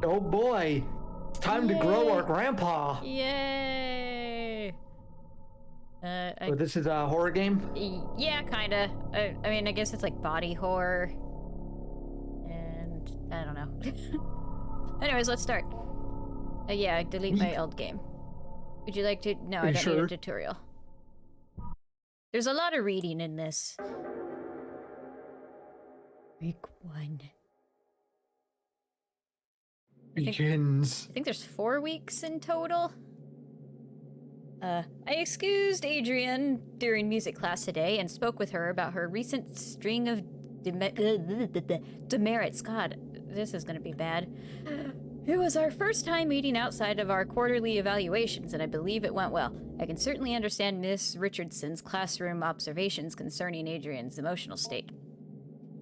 Oh boy. It's time to grow our grandpa. Yay! So this is a horror game? Yeah, kinda. I mean, I guess it's like body horror. And I don't know. Anyways, let's start. Yeah, delete my old game. Would you like to? No, I don't need a tutorial. There's a lot of reading in this. Week 1. Begins. I think there's 4 weeks in total. I excused Adrian during music class today and spoke with her about her recent string of demerits. God, this is gonna be bad. It was our first time meeting outside of our quarterly evaluations, and I believe it went well. I can certainly understand Miss Richardson's classroom observations concerning Adrian's emotional state.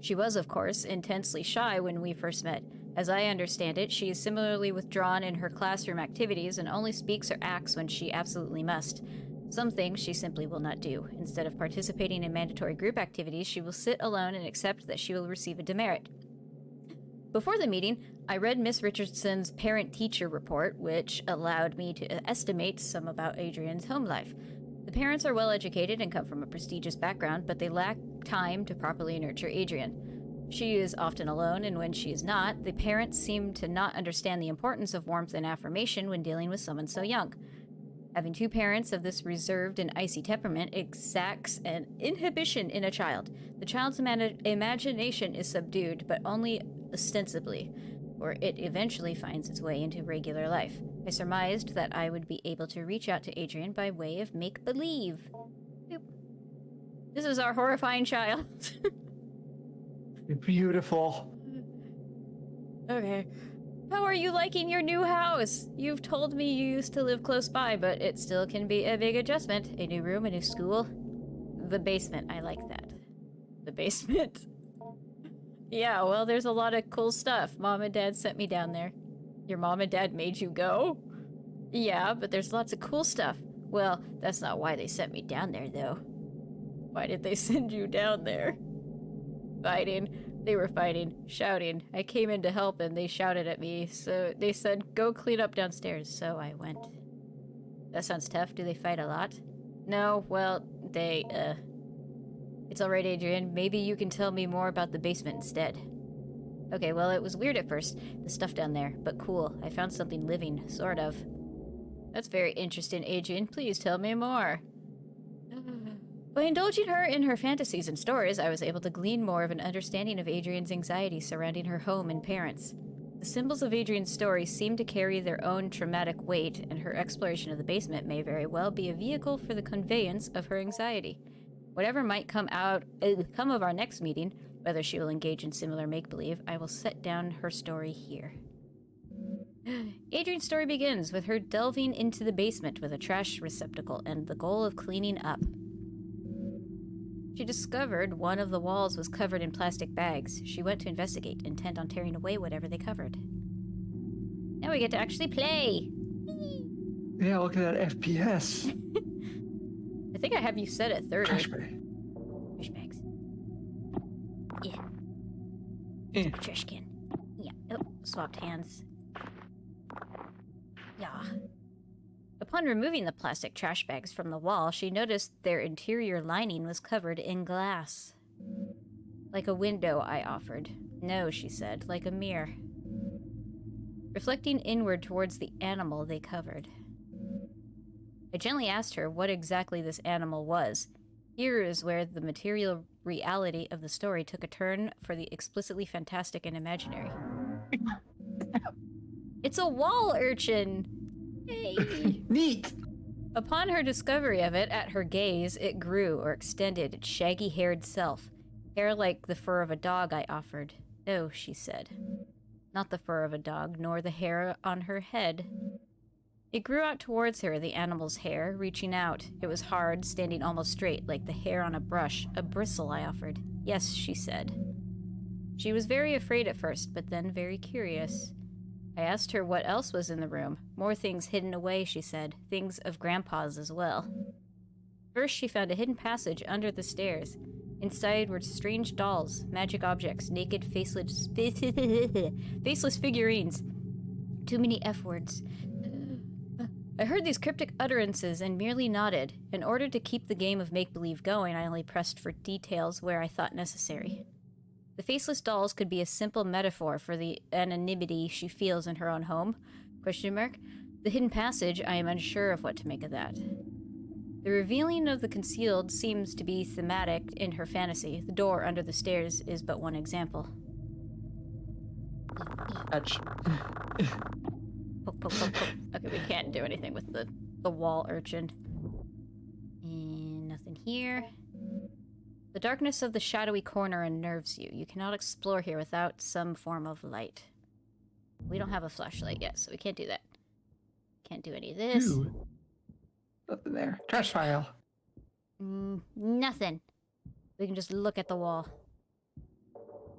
She was, of course, intensely shy when we first met. As I understand it, she is similarly withdrawn in her classroom activities and only speaks or acts when she absolutely must. Some things she simply will not do. Instead of participating in mandatory group activities, she will sit alone and accept that she will receive a demerit. Before the meeting, I read Miss Richardson's parent-teacher report, which allowed me to estimate some about Adrian's home life. The parents are well-educated and come from a prestigious background, but they lack time to properly nurture Adrian. She is often alone, and when she is not, the parents seem to not understand the importance of warmth and affirmation when dealing with someone so young. Having 2 parents of this reserved and icy temperament exacts an inhibition in a child. The child's imagination is subdued, but only ostensibly, or it eventually finds its way into regular life. I surmised that I would be able to reach out to Adrian by way of make-believe. This is our horrifying child. Beautiful. Okay. How are you liking your new house? You've told me you used to live close by, but it still can be a big adjustment. A new room, a new school. The basement, I like that. The basement. Yeah, well, there's a lot of cool stuff. Mom and Dad sent me down there. Your mom and dad made you go? Yeah, but there's lots of cool stuff. Well, that's not why they sent me down there, though. Why did they send you down there? Fighting. They were fighting, shouting. I came in to help and they shouted at me, so they said, go clean up downstairs, so I went. That sounds tough. Do they fight a lot? No, well, they, It's alright, Adrian. Maybe you can tell me more about the basement instead. Okay, well, it was weird at first, the stuff down there, but cool. I found something living, sort of. That's very interesting, Adrian. Please tell me more. By indulging her in her fantasies and stories, I was able to glean more of an understanding of Adrian's anxiety surrounding her home and parents. The symbols of Adrian's story seem to carry their own traumatic weight, and her exploration of the basement may very well be a vehicle for the conveyance of her anxiety. Whatever might come of our next meeting, whether she will engage in similar make-believe, I will set down her story here. Adrian's story begins with her delving into the basement with a trash receptacle and the goal of cleaning up. She discovered one of the walls was covered in plastic bags. She went to investigate, intent on tearing away whatever they covered. Now we get to actually play! Yeah, look at that FPS. I think I have you set at 30. Trash bag. Trash bags. Yeah. Yeah. Trash can. Yeah. Oh, swapped hands. Yeah. Upon removing the plastic trash bags from the wall, she noticed their interior lining was covered in glass. Like a window, I offered. No, she said, like a mirror. Reflecting inward towards the animal they covered. I gently asked her what exactly this animal was. Here is where the material reality of the story took a turn for the explicitly fantastic and imaginary. It's a wall urchin! Hey! Neat! Upon her discovery of it, at her gaze, it grew or extended its shaggy-haired self. Hair like the fur of a dog, I offered. No, she said. Not the fur of a dog, nor the hair on her head. It grew out towards her, the animal's hair, reaching out. It was hard, standing almost straight, like the hair on a brush. A bristle, I offered. Yes, she said. She was very afraid at first, but then very curious. I asked her what else was in the room. More things hidden away, she said. Things of Grandpa's as well. First, she found a hidden passage under the stairs. Inside were strange dolls, magic objects, naked, faceless figurines. too many F words. I heard these cryptic utterances and merely nodded. In order to keep the game of make-believe going, I only pressed for details where I thought necessary. The faceless dolls could be a simple metaphor for the anonymity she feels in her own home? Question mark. The hidden passage, I am unsure of what to make of that. The revealing of the concealed seems to be thematic in her fantasy. The door under the stairs is but one example. Touch. Poke, poke, poke, poke. Okay, we can't do anything with the wall urchin. And nothing here. The darkness of the shadowy corner unnerves you. You cannot explore here without some form of light. We don't have a flashlight yet, so we can't do that. Can't do any of this. Ooh. Nothing there. Trash file. Nothing. We can just look at the wall.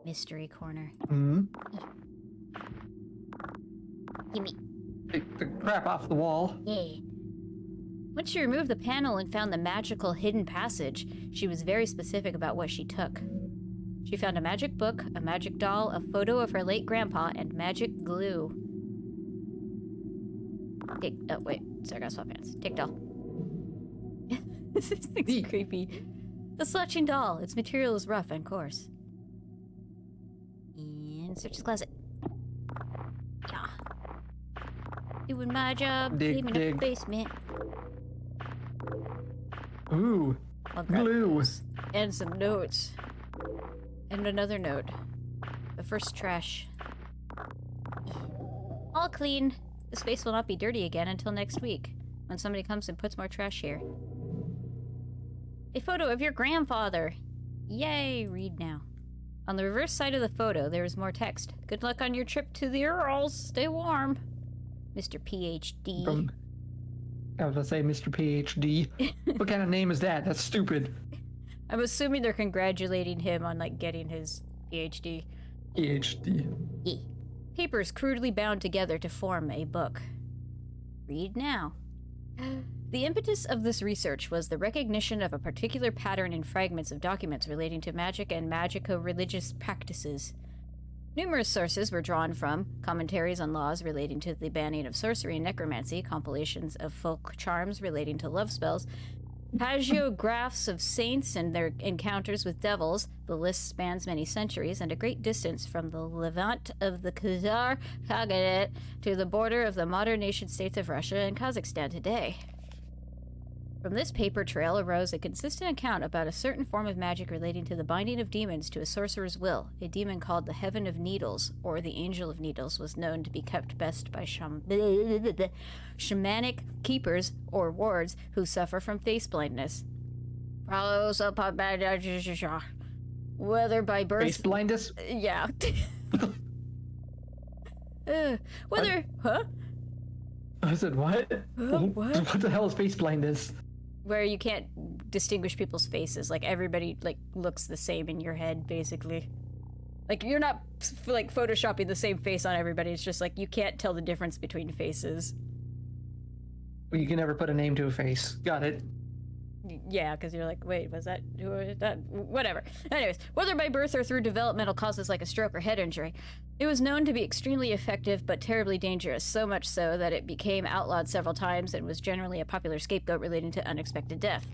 Mystery corner. Hmm. Gimme. Take the crap off the wall. Yeah. Once she removed the panel and found the magical hidden passage, she was very specific about what she took. She found a magic book, a magic doll, a photo of her late grandpa, and magic glue. Oh, wait. Sorry, I gotta swap hands. Take doll. This thing's creepy. The slouching doll. Its material is rough and coarse. And search the closet. Yeah. Doing my job, Dig, cleaning dig. up the basement. Ooh. I'll grab Glue. those. And some notes. And another note. The first trash. All clean. The space will not be dirty again until next week, when somebody comes and puts more trash here. A photo of your grandfather. Yay, read now. On the reverse side of the photo, there is more text. Good luck on your trip to the Urals. Stay warm. Mr. PhD. I was gonna say Mr. PhD. What kind of name is that? That's stupid. I'm assuming they're congratulating him on, like, getting his PhD. PhD. E. Papers crudely bound together to form a book. Read now. The impetus of this research was the recognition of a particular pattern in fragments of documents relating to magic and magico-religious practices. Numerous sources were drawn from commentaries on laws relating to the banning of sorcery and necromancy, compilations of folk charms relating to love spells, hagiographs of saints and their encounters with devils. The list spans many centuries and a great distance from the Levant of the Khazar Khaganate to the border of the modern nation-states of Russia and Kazakhstan today. From this paper trail arose a consistent account about a certain form of magic relating to the binding of demons to a sorcerer's will. A demon called the Heaven of Needles, or the Angel of Needles, was known to be kept best by shamanic keepers or wards who suffer from face blindness. Whether by birth... Face blindness? Yeah. Whether... Huh? I said, what? What? What the hell is face blindness? Where you can't distinguish people's faces. Like, everybody, like, looks the same in your head, basically. Like, you're not, like, photoshopping the same face on everybody. It's just, like, you can't tell the difference between faces. You can never put a name to a face. Got it. Yeah, because you're like, wait, was that, who was that? Whatever. Anyways, whether by birth or through developmental causes like a stroke or head injury, it was known to be extremely effective but terribly dangerous, so much so that it became outlawed several times and was generally a popular scapegoat relating to unexpected death.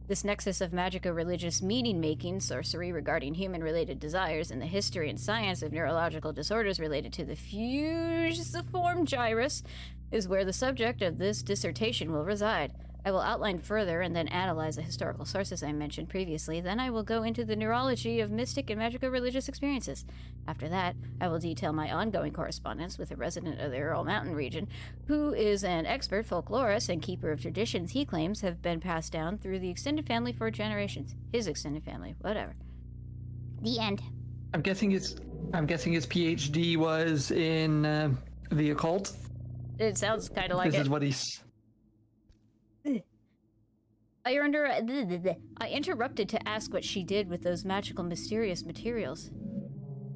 This nexus of magico-religious meaning-making, sorcery regarding human-related desires, and the history and science of neurological disorders related to the fusiform gyrus is where the subject of this dissertation will reside. I will outline further and then analyze the historical sources I mentioned previously. Then I will go into the neurology of mystic and magico-religious experiences. After that, I will detail my ongoing correspondence with a resident of the Ural Mountain region, who is an expert folklorist and keeper of traditions he claims have been passed down through the extended family for generations. His extended family, whatever. The end. I'm guessing his PhD was in the occult. It sounds kind of like This it. is what he's... I interrupted to ask what she did with those magical, mysterious materials.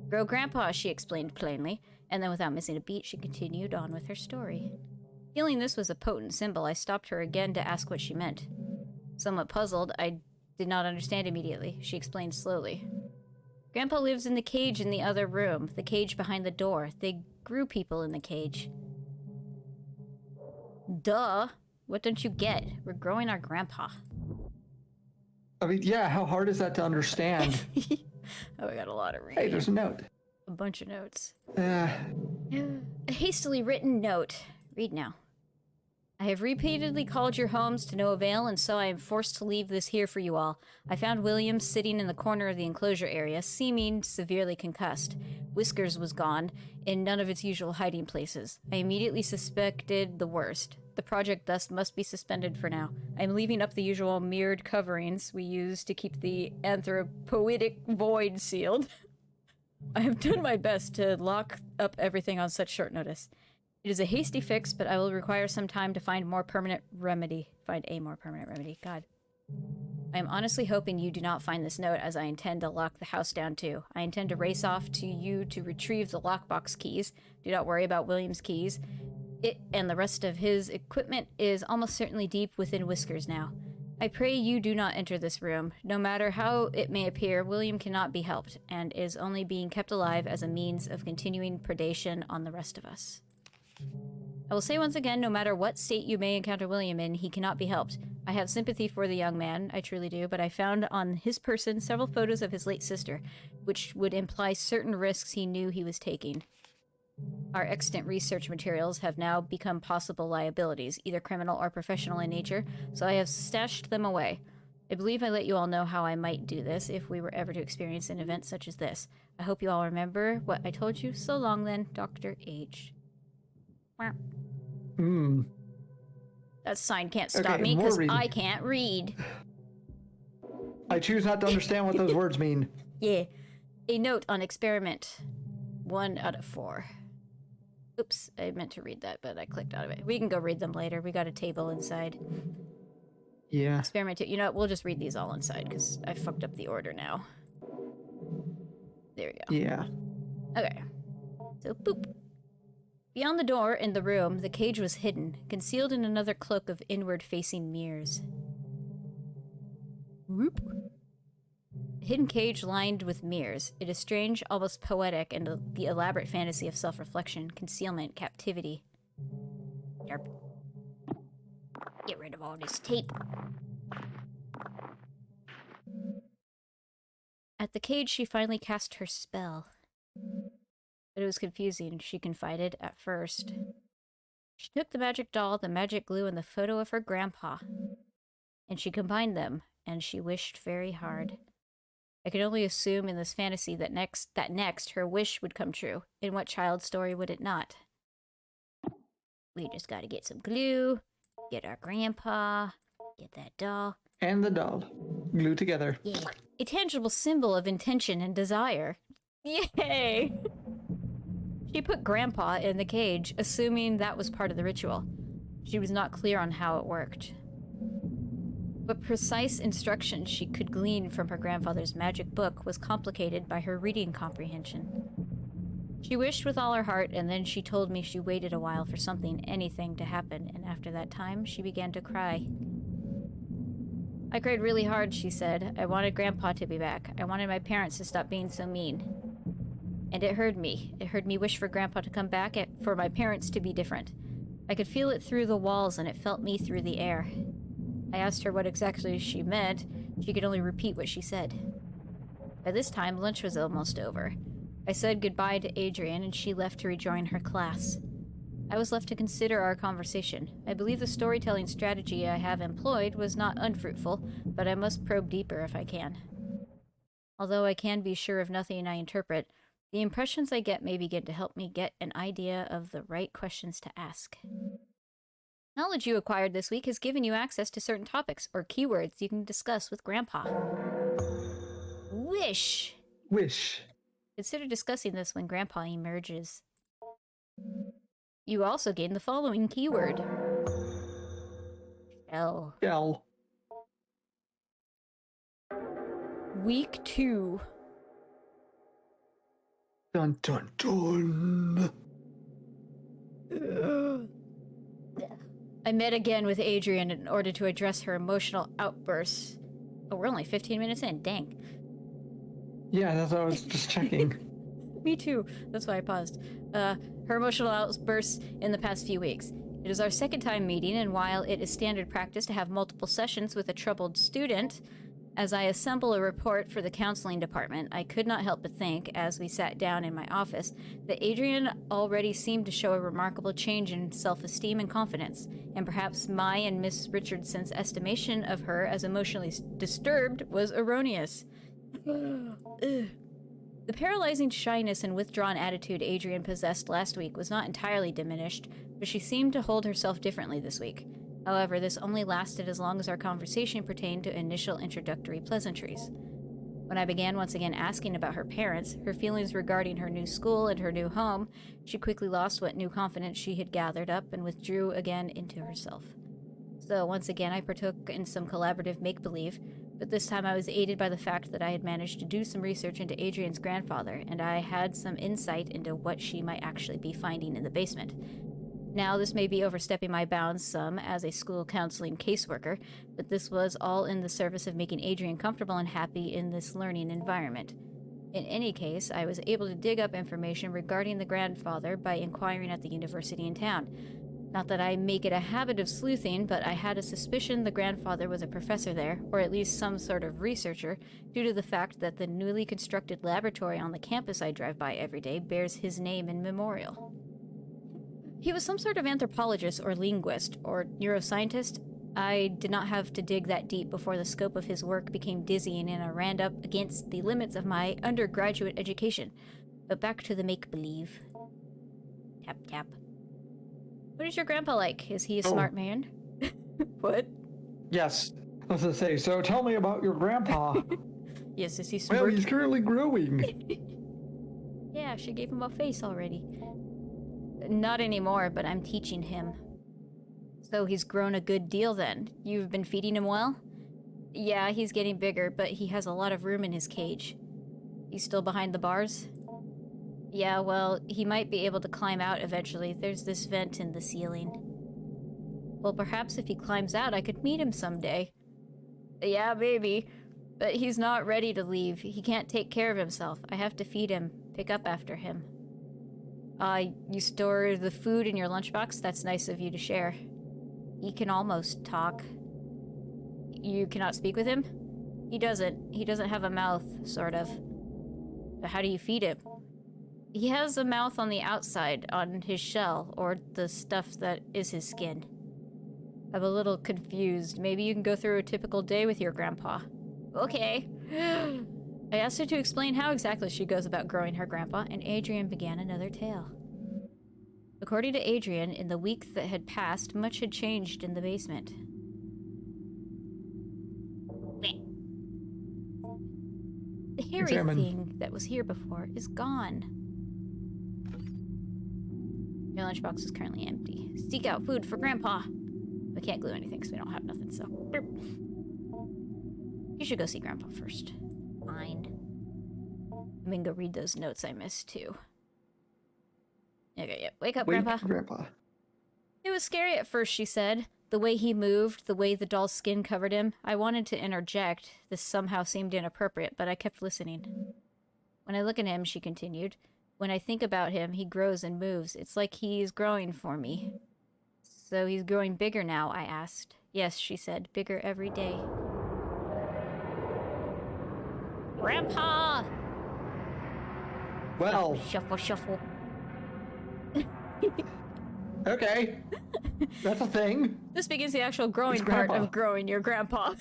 Grow Grandpa, she explained plainly, and then without missing a beat, she continued on with her story. Feeling this was a potent symbol, I stopped her again to ask what she meant. Somewhat puzzled, I did not understand immediately. She explained slowly. Grandpa lives in the cage in the other room, the cage behind the door. They grew people in the cage. Duh. What don't you get? We're growing our grandpa. I mean, yeah, how hard is that to understand? Oh, I got a lot of reading. Hey, there's a note. A bunch of notes. Uh, A hastily written note. Read now. I have repeatedly called your homes to no avail, and so I am forced to leave this here for you all. I found William sitting in the corner of the enclosure area, seeming severely concussed. Whiskers was gone, in none of its usual hiding places. I immediately suspected the worst. The project thus must be suspended for now. I am leaving up the usual mirrored coverings we use to keep the anthropoidic void sealed. I have done my best to lock up everything on such short notice. It is a hasty fix, but I will require some time to find a more permanent remedy. God. I am honestly hoping you do not find this note, as I intend to lock the house down too. I intend to race off to you to retrieve the lockbox keys. Do not worry about William's keys. It and the rest of his equipment is almost certainly deep within Whiskers now. I pray you do not enter this room. No matter how it may appear, William cannot be helped, and is only being kept alive as a means of continuing predation on the rest of us. I will say once again, no matter what state you may encounter William in, he cannot be helped. I have sympathy for the young man, I truly do, but I found on his person several photos of his late sister, which would imply certain risks he knew he was taking. Our extant research materials have now become possible liabilities, either criminal or professional in nature, so I have stashed them away. I believe I let you all know how I might do this if we were ever to experience an event such as this. I hope you all remember what I told you. So long then, Dr. H. Wow. That sign can't stop me because I can't read. I choose not to understand what those words mean. Yeah. A note on experiment. 1 out of 4. Oops, I meant to read that, but I clicked out of it. We can go read them later. We got a table inside. Yeah. Experiment 2. You know what? We'll just read these all inside because I fucked up the order now. There we go. Yeah. Okay. So, boop. Beyond the door in the room, the cage was hidden, concealed in another cloak of inward-facing mirrors. Whoop. A hidden cage lined with mirrors. It is strange, almost poetic, and the elaborate fantasy of self-reflection, concealment, captivity. Yarp. Get rid of all this tape. At the cage, she finally cast her spell. But it was confusing, she confided, at first. She took the magic doll, the magic glue, and the photo of her grandpa. And she combined them, and she wished very hard. I could only assume in this fantasy that next her wish would come true. In what child's story would it not? We just gotta get some glue, get our grandpa, get that doll. And the doll. Glued together. Yeah. A tangible symbol of intention and desire. Yay! She put Grandpa in the cage, assuming that was part of the ritual. She was not clear on how it worked. What precise instructions she could glean from her grandfather's magic book was complicated by her reading comprehension. She wished with all her heart, and then she told me she waited a while for anything to happen, and after that time, she began to cry. I cried really hard, she said. I wanted Grandpa to be back. I wanted my parents to stop being so mean. And it hurt me. It heard me wish for Grandpa to come back, for my parents to be different. I could feel it through the walls, and it felt me through the air. I asked her what exactly she meant. She could only repeat what she said. By this time, lunch was almost over. I said goodbye to Adrian, and she left to rejoin her class. I was left to consider our conversation. I believe the storytelling strategy I have employed was not unfruitful, but I must probe deeper if I can. Although I can be sure of nothing I interpret, the impressions I get may begin to help me get an idea of the right questions to ask. Knowledge you acquired this week has given you access to certain topics or keywords you can discuss with Grandpa. Wish. Wish. Consider discussing this when Grandpa emerges. You also gain the following keyword. Shell. Shell. Week 2. Dun dun dun. I met again with Adrian in order to address her emotional outbursts. Oh, we're only 15 minutes in. Dang. Yeah, that's what I was just checking. Me too. That's why I paused. Her emotional outbursts in the past few weeks. It is our second time meeting, and while it is standard practice to have multiple sessions with a troubled student, as I assemble a report for the counseling department, I could not help but think, as we sat down in my office, that Adrian already seemed to show a remarkable change in self-esteem and confidence, and perhaps my and Miss Richardson's estimation of her as emotionally disturbed was erroneous. The paralyzing shyness and withdrawn attitude Adrian possessed last week was not entirely diminished, but she seemed to hold herself differently this week. However, this only lasted as long as our conversation pertained to initial introductory pleasantries. When I began once again asking about her parents, her feelings regarding her new school and her new home, she quickly lost what new confidence she had gathered up and withdrew again into herself. So once again I partook in some collaborative make-believe, but this time I was aided by the fact that I had managed to do some research into Adrian's grandfather, and I had some insight into what she might actually be finding in the basement. Now, this may be overstepping my bounds some as a school counseling caseworker, but this was all in the service of making Adrian comfortable and happy in this learning environment. In any case, I was able to dig up information regarding the grandfather by inquiring at the university in town. Not that I make it a habit of sleuthing, but I had a suspicion the grandfather was a professor there, or at least some sort of researcher, due to the fact that the newly constructed laboratory on the campus I drive by every day bears his name in memorial. He was some sort of anthropologist or linguist or neuroscientist. I did not have to dig that deep before the scope of his work became dizzying and I ran up against the limits of my undergraduate education. But back to the make-believe. Tap, tap. What is your grandpa like? Is he a smart man? What? Yes. I was gonna say, so tell me about your grandpa. Yes, is he smart? Well, he's currently growing. Yeah, she gave him a face already. Not anymore, but I'm teaching him. So he's grown a good deal then. You've been feeding him well? Yeah, he's getting bigger, but he has a lot of room in his cage. He's still behind the bars? Yeah, well, he might be able to climb out eventually. There's this vent in the ceiling. Well, perhaps if he climbs out, I could meet him someday. Yeah, maybe. But he's not ready to leave. He can't take care of himself. I have to feed him, pick up after him. You store the food in your lunchbox? That's nice of you to share. He can almost talk. You cannot speak with him? He doesn't. He doesn't have a mouth, sort of. But how do you feed him? He has a mouth on the outside, on his shell, or the stuff that is his skin. I'm a little confused. Maybe you can go through a typical day with your grandpa. Okay. I asked her to explain how exactly she goes about growing her grandpa, and Adrian began another tale. According to Adrian, in the week that had passed, much had changed in the basement. The hairy thing that was here before is gone. Your lunchbox is currently empty. Seek out food for Grandpa. We can't glue anything because we don't have nothing, so... You should go see Grandpa first. Fine. I'm gonna go read those notes I missed, too. Okay, yeah. Wake up, Grandpa. Grandpa. It was scary at first, she said. The way he moved, the way the doll's skin covered him. I wanted to interject. This somehow seemed inappropriate, but I kept listening. When I look at him, she continued, when I think about him, he grows and moves. It's like he's growing for me. So he's growing bigger now, I asked. Yes, she said, bigger every day. Grandpa! Well. Shuffle, shuffle. Okay. That's a thing. This begins the actual growing part of growing your grandpa.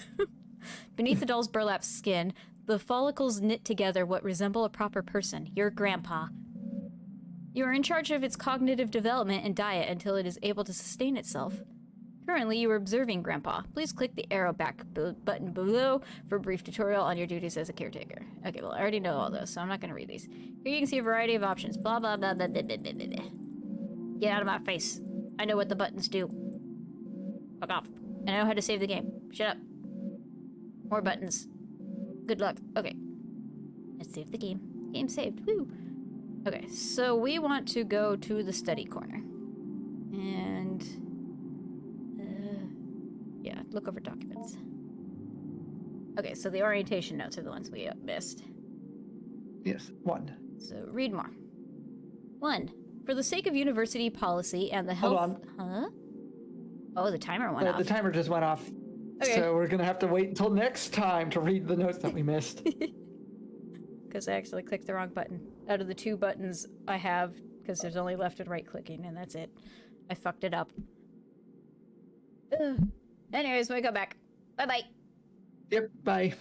Beneath the doll's burlap skin, the follicles knit together what resemble a proper person, your grandpa. You are in charge of its cognitive development and diet until it is able to sustain itself. Currently, you are observing Grandpa. Please click the arrow back button below for a brief tutorial on your duties as a caretaker. Okay, well, I already know all this, so I'm not going to read these. Here you can see a variety of options. Blah, blah, blah, blah, blah, blah, blah, blah. Get out of my face. I know what the buttons do. Fuck off. And I know how to save the game. Shut up. More buttons. Good luck. Okay. Let's save the game. Game saved. Woo! Okay, so we want to go to the study corner. And... yeah, look over documents. Okay, so the orientation notes are the ones we missed. Yes, 1. So, read more. 1. For the sake of university policy and the health... Hold on. Huh? Oh, the timer went off. The timer just went off. Okay. So we're going to have to wait until next time to read the notes that we missed. Because I actually clicked the wrong button. Out of the 2 buttons I have, because there's only left and right clicking, and that's it. I fucked it up. Ugh. Anyways, when we go back. Bye-bye. Yep, bye.